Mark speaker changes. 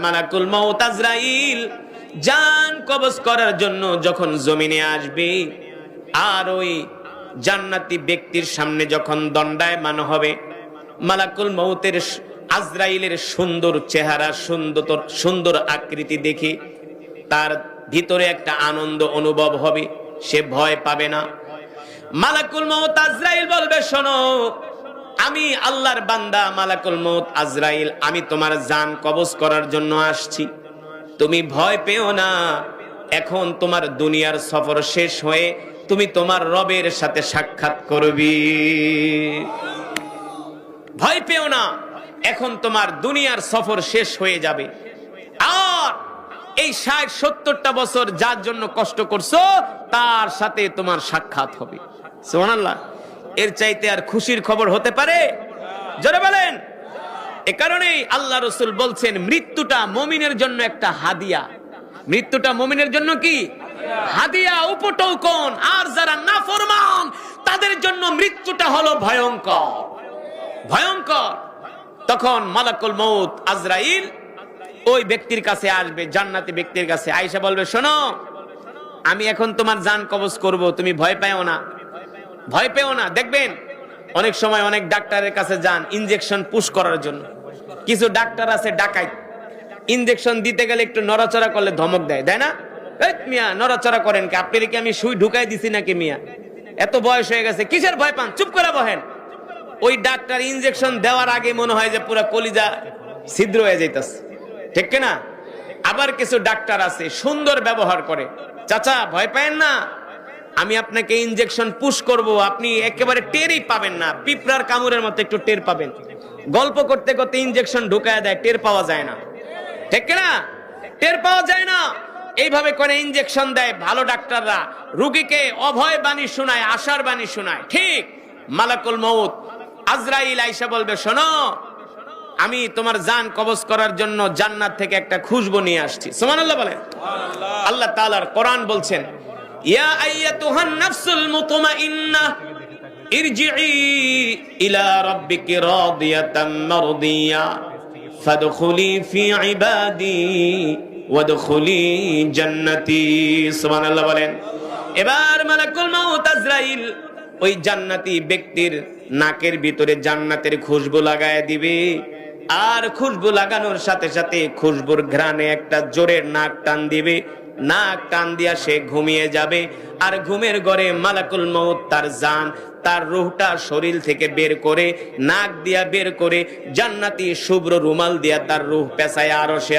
Speaker 1: মালাকুল মউত আজরাইল জান কবজ করার জন্য যখন জমিনে আসবে, আর ওই জান্নাতি ব্যক্তির সামনে যখন দণ্ডায়মান হবে, মালাকুল মউতের আজরাইলের সুন্দর চেহারা, সুন্দর আকৃতি দেখে তার ভিতরে একটা আনন্দ অনুভব হবে, সে ভয় পাবে না। মালাকুল মউত আজরাইল বলবে, শোনো, আমি আল্লাহর বান্দা মালাকুল মউত আজরাইল, আমি তোমার জান কবজ করার জন্য আসছি, তুমি ভয় পেও না। এখন তোমার দুনিয়ার সফর শেষ হয়ে তুমি তোমার রবের সাথে সাক্ষাৎ করবি, ভয় পেও না, এখন তোমার দুনিয়ার সফর শেষ হয়ে যাবে। আর এই ৬০-৭০টা বছর যার জন্য কষ্ট করছো তার সাথে তোমার সাক্ষাৎ হবে। সুবহানাল্লাহ, এর চাইতে আর খুশির খবর হতে পারে? জোরে বলেন। এ কারণেই আল্লাহ রাসূল বলছেন, মৃত্যুটা মুমিনের জন্য একটা হাদিয়া। মৃত্যুটা মুমিনের জন্য কি হাদিয়া, উপটৌকন। আর যারা নাফরমান তাদের জন্য মৃত্যুটা হলো ভয়ঙ্কর, ভয়ঙ্কর। তখন মালাকুল মউত আজরাইল ওই ব্যক্তির কাছে আসবে, জান্নাতি ব্যক্তির কাছে আয়েশা বলবে, শোনো, আমি এখন তোমার জান কবজ করব, তুমি ভয় পেও না, ভয় পেও না। দেখবেন অনেক সময় অনেক ডাক্তারের কাছে যান ইনজেকশন পুশ করার জন্য। কিছু ডাক্তার আছে ডাকাইত, ইনজেকশন দিতে গেলে একটু নড়াচড়া করলে ধমক দেয়, দেয় না? এই মিয়া নড়াচড়া করেন কি? আপনার কি আমি সুই ঢুকাই দিছি নাকি? মিয়া এত বয়স হয়ে গেছে, কিসের ভয় পান? চুপ করে বহেন। ওই ডাক্তার ইনজেকশন দেওয়ার আগে মনে হয় যে পুরো কলিজা ছিদ্র হয়ে যাইতেছে, ঠিক কিনা? আবার কিছু ডাক্তার আছে সুন্দর ব্যবহার করে, চাচা ভয় পায়েন না, আমি আপনাকে ইনজেকশন পুশ করব, আপনি একেবারে টেরই পাবেন না, পিঁপড়ার কামড়ের মতো একটু টের পাবেন। গল্প করতে করতে ইনজেকশন ঢুকায় দেয়, টের পাওয়া যায় না, ঠিক কিনা? টের পাওয়া যায় না। এইভাবে করে ইনজেকশন দেয় ভালো ডাক্তাররা, রোগীকে অভয় বাণী শোনায়, আশার বাণী শোনায়। ঠিক মালাকুল মউত আজরাইল আয়েশা বলবে, শোনো, আমি তোমার জান কবজ করার জন্য জান্নাত থেকে একটা খুশবু নিয়ে আসছি। সুবহানাল্লাহ বলেন। আল্লাহ তাআলার কোরআন বলছেন, ইয়া আইয়াতুহান নাফসুল মুতমাইন্নাহ ইরজিই ইলা রাব্বিকি রাদিয়াতাম মারদিয়া ফাদখুলি ফি ইবাদি ওয়াদখুলি জান্নাতি। সুবহানাল্লাহ বলেন। এবার মালাকুল মউত আজরাইল ওই জান্নাতি ব্যক্তির নাকের ভিতরে জান্নাতের খুশবু লাগায় দিবে, আর খুশবু লাগানোর সাথে সাথে খুশবুর ঘ্রাণে একটা জোরের নাক টান দিবে, নাক টান দিয়া সে ঘুমিয়ে যাবে। আর ঘুমের ঘরে মালাকুল মউত তার জান, তার রূহটা শরীর থেকে বের করে, নাক দিয়া বের করে জান্নাতি শুভ্র রুমাল দিয়া তার রূহ পেঁচায় আরশে